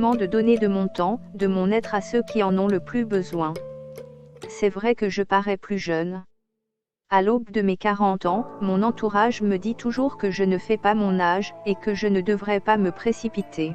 l'engagement de donner de mon temps, de mon être à ceux qui en ont le plus besoin. C'est vrai que je parais plus jeune. À l'aube de mes 40 ans, mon entourage me dit toujours que je ne fais pas mon âge, et que je ne devrais pas me précipiter.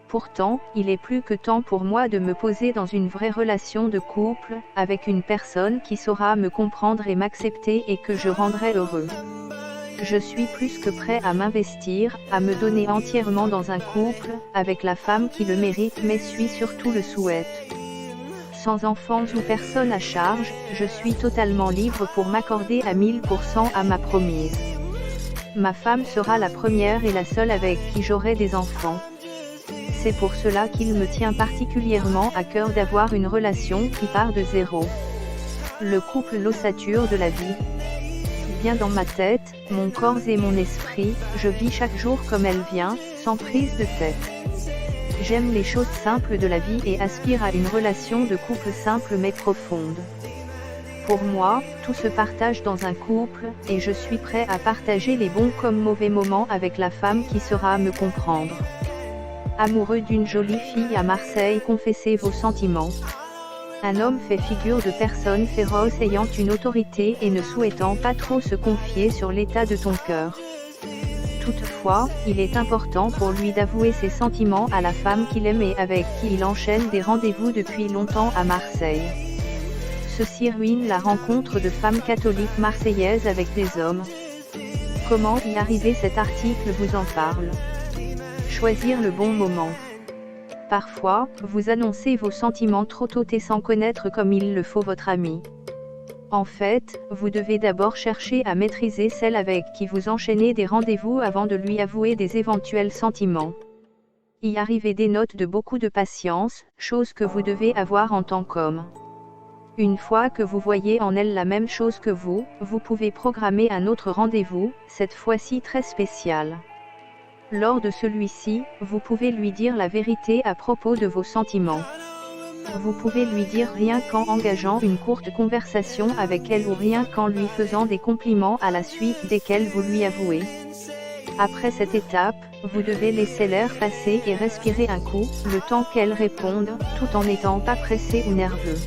Pourtant, il est plus que temps pour moi de me poser dans une vraie relation de couple, avec une personne qui saura me comprendre et m'accepter et que je rendrai heureux. Je suis plus que prêt à m'investir, à me donner entièrement dans un couple, avec la femme qui le mérite mais surtout le souhaite. Sans enfants ou personne à charge, je suis totalement libre pour m'accorder à 1000% à ma promise. Ma femme sera la première et la seule avec qui j'aurai des enfants. C'est pour cela qu'il me tient particulièrement à cœur d'avoir une relation qui part de zéro. Le couple l'ossature de la vie. Bien dans ma tête, mon corps et mon esprit, je vis chaque jour comme elle vient, sans prise de tête. J'aime les choses simples de la vie et aspire à une relation de couple simple mais profonde. Pour moi, tout se partage dans un couple, et je suis prêt à partager les bons comme mauvais moments avec la femme qui saura me comprendre. Amoureux d'une jolie fille à Marseille, confessez vos sentiments. Un homme fait figure de personne féroce ayant une autorité et ne souhaitant pas trop se confier sur l'état de ton cœur. Toutefois, il est important pour lui d'avouer ses sentiments à la femme qu'il aime et avec qui il enchaîne des rendez-vous depuis longtemps à Marseille. Ceci ruine la rencontre de femmes catholiques marseillaises avec des hommes. Comment y arriver? Cet article vous en parle. Choisir le bon moment. Parfois, vous annoncez vos sentiments trop tôt et sans connaître comme il le faut votre ami. En fait, vous devez d'abord chercher à maîtriser celle avec qui vous enchaînez des rendez-vous avant de lui avouer des éventuels sentiments. Y arriver dénote de beaucoup de patience, chose que vous devez avoir en tant qu'homme. Une fois que vous voyez en elle la même chose que vous pouvez programmer un autre rendez-vous, cette fois-ci très spécial. Lors de celui-ci, vous pouvez lui dire la vérité à propos de vos sentiments. Vous pouvez lui dire rien qu'en engageant une courte conversation avec elle ou rien qu'en lui faisant des compliments à la suite desquels vous lui avouez. Après cette étape, vous devez laisser l'air passer et respirer un coup, le temps qu'elle réponde, tout en n'étant pas pressé ou nerveux.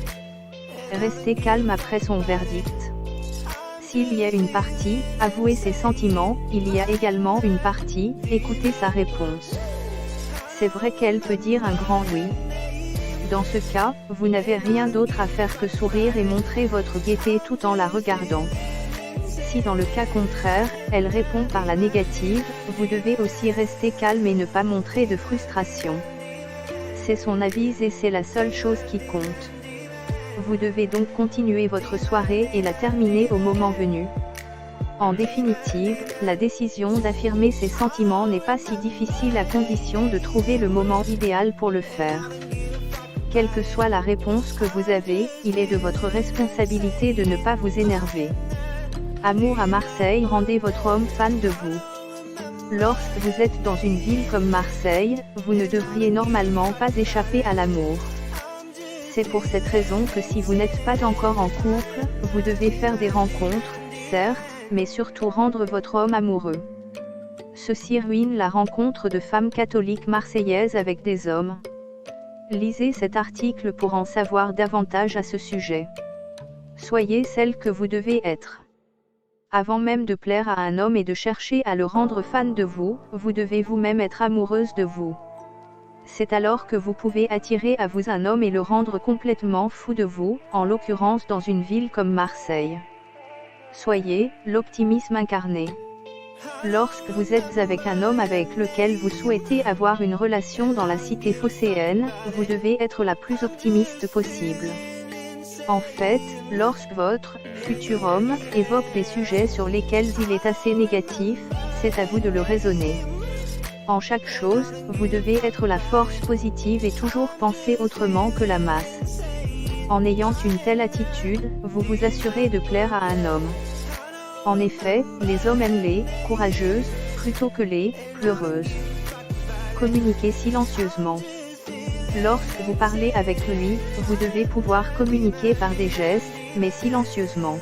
Restez calme après son verdict. S'il y a une partie, avouer ses sentiments, il y a également une partie, écouter sa réponse. C'est vrai qu'elle peut dire un grand oui. Dans ce cas, vous n'avez rien d'autre à faire que sourire et montrer votre gaieté tout en la regardant. Si dans le cas contraire, elle répond par la négative, vous devez aussi rester calme et ne pas montrer de frustration. C'est son avis et c'est la seule chose qui compte. Vous devez donc continuer votre soirée et la terminer au moment venu. En définitive, la décision d'affirmer ses sentiments n'est pas si difficile à condition de trouver le moment idéal pour le faire. Quelle que soit la réponse que vous avez, il est de votre responsabilité de ne pas vous énerver. Amour à Marseille, rendez votre homme fan de vous. Lorsque vous êtes dans une ville comme Marseille, vous ne devriez normalement pas échapper à l'amour. C'est pour cette raison que si vous n'êtes pas encore en couple, vous devez faire des rencontres, certes, mais surtout rendre votre homme amoureux. Ceci ruine la rencontre de femmes catholiques marseillaises avec des hommes. Lisez cet article pour en savoir davantage à ce sujet. Soyez celle que vous devez être. Avant même de plaire à un homme et de chercher à le rendre fan de vous, vous devez vous-même être amoureuse de vous. C'est alors que vous pouvez attirer à vous un homme et le rendre complètement fou de vous, en l'occurrence dans une ville comme Marseille. Soyez l'optimisme incarné. Lorsque vous êtes avec un homme avec lequel vous souhaitez avoir une relation dans la cité phocéenne, vous devez être la plus optimiste possible. En fait, lorsque votre futur homme évoque des sujets sur lesquels il est assez négatif, c'est à vous de le raisonner. En chaque chose, vous devez être la force positive et toujours penser autrement que la masse. En ayant une telle attitude, vous vous assurez de plaire à un homme. En effet, les hommes aiment les courageuses, plutôt que les pleureuses. Communiquez silencieusement. Lorsque vous parlez avec lui, vous devez pouvoir communiquer par des gestes, mais silencieusement.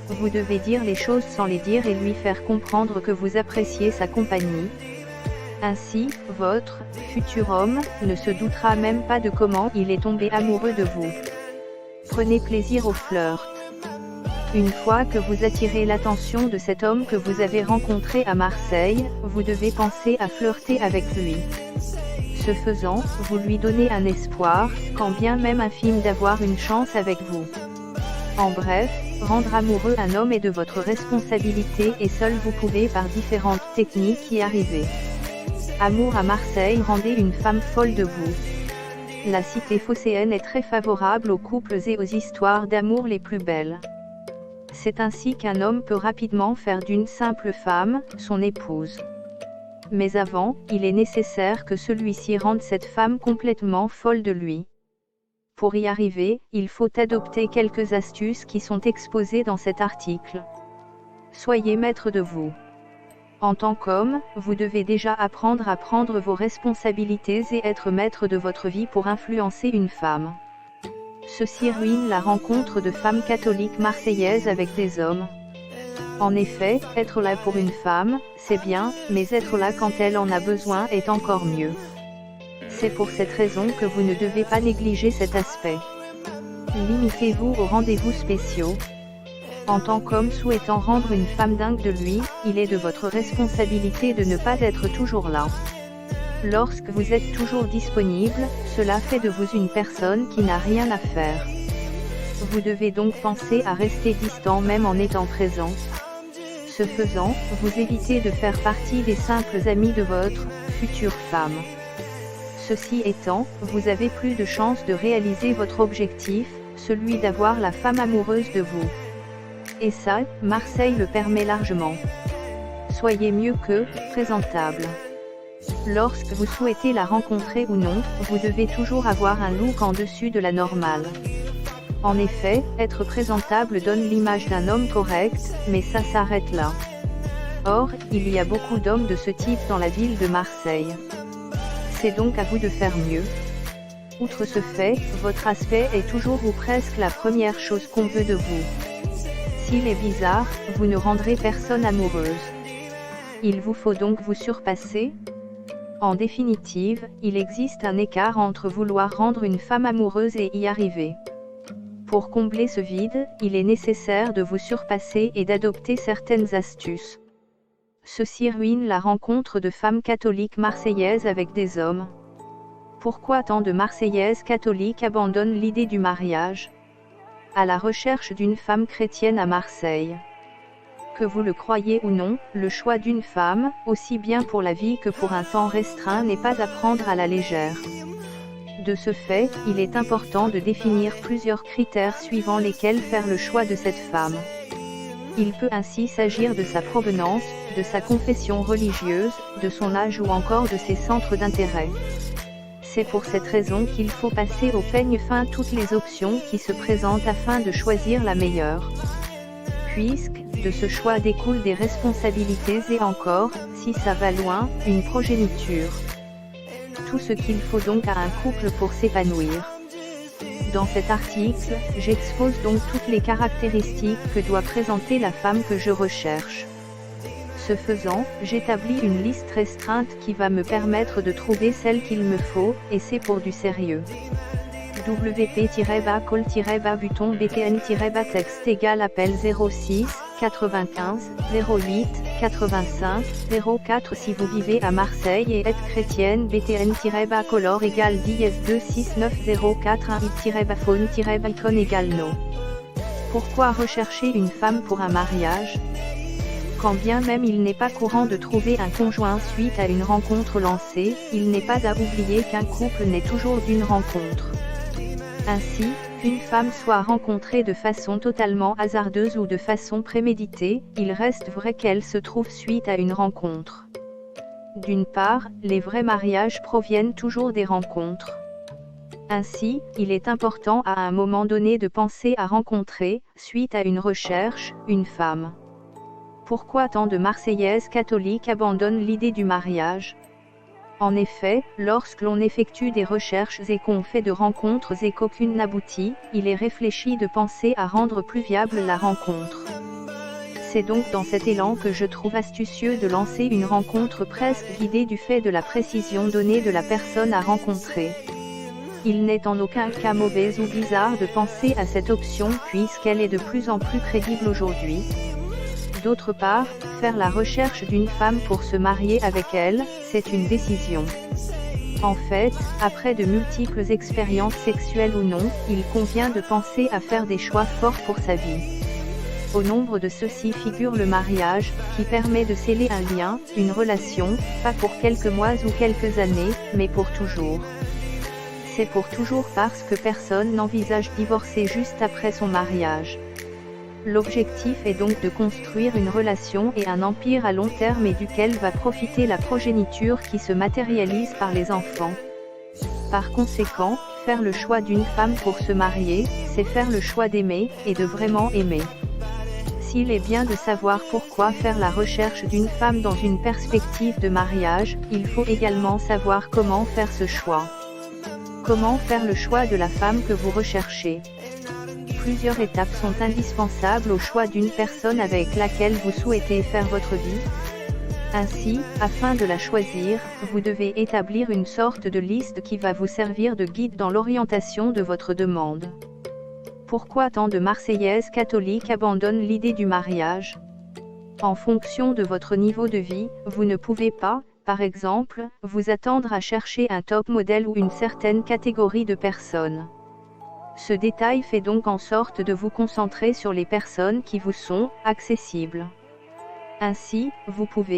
Vous devez dire les choses sans les dire et lui faire comprendre que vous appréciez sa compagnie. Ainsi, votre futur homme ne se doutera même pas de comment il est tombé amoureux de vous. Prenez plaisir au flirt. Une fois que vous attirez l'attention de cet homme que vous avez rencontré à Marseille, vous devez penser à flirter avec lui. Ce faisant, vous lui donnez un espoir, quand bien même infime d'avoir une chance avec vous. En bref, rendre amoureux un homme est de votre responsabilité et seul vous pouvez par différentes techniques y arriver. Amour à Marseille, rendez une femme folle de vous. La cité phocéenne est très favorable aux couples et aux histoires d'amour les plus belles. C'est ainsi qu'un homme peut rapidement faire d'une simple femme, son épouse. Mais avant, il est nécessaire que celui-ci rende cette femme complètement folle de lui. Pour y arriver, il faut adopter quelques astuces qui sont exposées dans cet article. Soyez maître de vous. En tant qu'homme, vous devez déjà apprendre à prendre vos responsabilités et être maître de votre vie pour influencer une femme. Ceci ruine la rencontre de femmes catholiques marseillaises avec des hommes. En effet, être là pour une femme, c'est bien, mais être là quand elle en a besoin est encore mieux. C'est pour cette raison que vous ne devez pas négliger cet aspect. Limitez-vous aux rendez-vous spéciaux. En tant qu'homme souhaitant rendre une femme dingue de lui, il est de votre responsabilité de ne pas être toujours là. Lorsque vous êtes toujours disponible, cela fait de vous une personne qui n'a rien à faire. Vous devez donc penser à rester distant même en étant présent. Ce faisant, vous évitez de faire partie des simples amis de votre future femme. Ceci étant, vous avez plus de chances de réaliser votre objectif, celui d'avoir la femme amoureuse de vous. Et ça, Marseille le permet largement. Soyez mieux que présentable. Lorsque vous souhaitez la rencontrer ou non, vous devez toujours avoir un look en dessus de la normale. En effet, être présentable donne l'image d'un homme correct, mais ça s'arrête là. Or, il y a beaucoup d'hommes de ce type dans la ville de Marseille. C'est donc à vous de faire mieux. Outre ce fait, votre aspect est toujours ou presque la première chose qu'on veut de vous. S'il est bizarre, vous ne rendrez personne amoureuse. Il vous faut donc vous surpasser. En définitive, il existe un écart entre vouloir rendre une femme amoureuse et y arriver. Pour combler ce vide, il est nécessaire de vous surpasser et d'adopter certaines astuces. Ceci ruine la rencontre de femmes catholiques marseillaises avec des hommes. Pourquoi tant de Marseillaises catholiques abandonnent l'idée du mariage? À la recherche d'une femme chrétienne à Marseille. Que vous le croyez ou non, le choix d'une femme, aussi bien pour la vie que pour un temps restreint, n'est pas à prendre à la légère. De ce fait, il est important de définir plusieurs critères suivant lesquels faire le choix de cette femme. Il peut ainsi s'agir de sa provenance, de sa confession religieuse, de son âge ou encore de ses centres d'intérêt. C'est pour cette raison qu'il faut passer au peigne fin toutes les options qui se présentent afin de choisir la meilleure. Puisque, de ce choix découlent des responsabilités et encore, si ça va loin, une progéniture. Tout ce qu'il faut donc à un couple pour s'épanouir. Dans cet article, j'expose donc toutes les caractéristiques que doit présenter la femme que je recherche. Ce faisant, j'établis une liste restreinte qui va me permettre de trouver celle qu'il me faut, et c'est pour du sérieux. WP-call-buton BTN-texte égale appel 06 95 08 85 04 si vous vivez à Marseille et êtes chrétienne BTN-color égale 10S2690418-phone-icon égale no. Pourquoi rechercher une femme pour un mariage? Quand bien même il n'est pas courant de trouver un conjoint suite à une rencontre lancée, il n'est pas à oublier qu'un couple naît toujours d'une rencontre. Ainsi, qu'une femme soit rencontrée de façon totalement hasardeuse ou de façon préméditée, il reste vrai qu'elle se trouve suite à une rencontre. D'une part, les vrais mariages proviennent toujours des rencontres. Ainsi, il est important à un moment donné de penser à rencontrer, suite à une recherche, une femme. Pourquoi tant de Marseillaises catholiques abandonnent l'idée du mariage? En effet, lorsque l'on effectue des recherches et qu'on fait de rencontres et qu'aucune n'aboutit, il est réfléchi de penser à rendre plus viable la rencontre. C'est donc dans cet élan que je trouve astucieux de lancer une rencontre presque guidée du fait de la précision donnée de la personne à rencontrer. Il n'est en aucun cas mauvais ou bizarre de penser à cette option puisqu'elle est de plus en plus crédible aujourd'hui. D'autre part, faire la recherche d'une femme pour se marier avec elle, c'est une décision. En fait, après de multiples expériences sexuelles ou non, il convient de penser à faire des choix forts pour sa vie. Au nombre de ceux-ci figure le mariage, qui permet de sceller un lien, une relation, pas pour quelques mois ou quelques années, mais pour toujours. C'est pour toujours parce que personne n'envisage divorcer juste après son mariage. L'objectif est donc de construire une relation et un empire à long terme et duquel va profiter la progéniture qui se matérialise par les enfants. Par conséquent, faire le choix d'une femme pour se marier, c'est faire le choix d'aimer, et de vraiment aimer. S'il est bien de savoir pourquoi faire la recherche d'une femme dans une perspective de mariage, il faut également savoir comment faire ce choix. Comment faire le choix de la femme que vous recherchez? Plusieurs étapes sont indispensables au choix d'une personne avec laquelle vous souhaitez faire votre vie. Ainsi, afin de la choisir, vous devez établir une sorte de liste qui va vous servir de guide dans l'orientation de votre demande. Pourquoi tant de Marseillaises catholiques abandonnent l'idée du mariage? En fonction de votre niveau de vie, vous ne pouvez pas, par exemple, vous attendre à chercher un top modèle ou une certaine catégorie de personnes. Ce détail fait donc en sorte de vous concentrer sur les personnes qui vous sont accessibles. Ainsi, vous pouvez,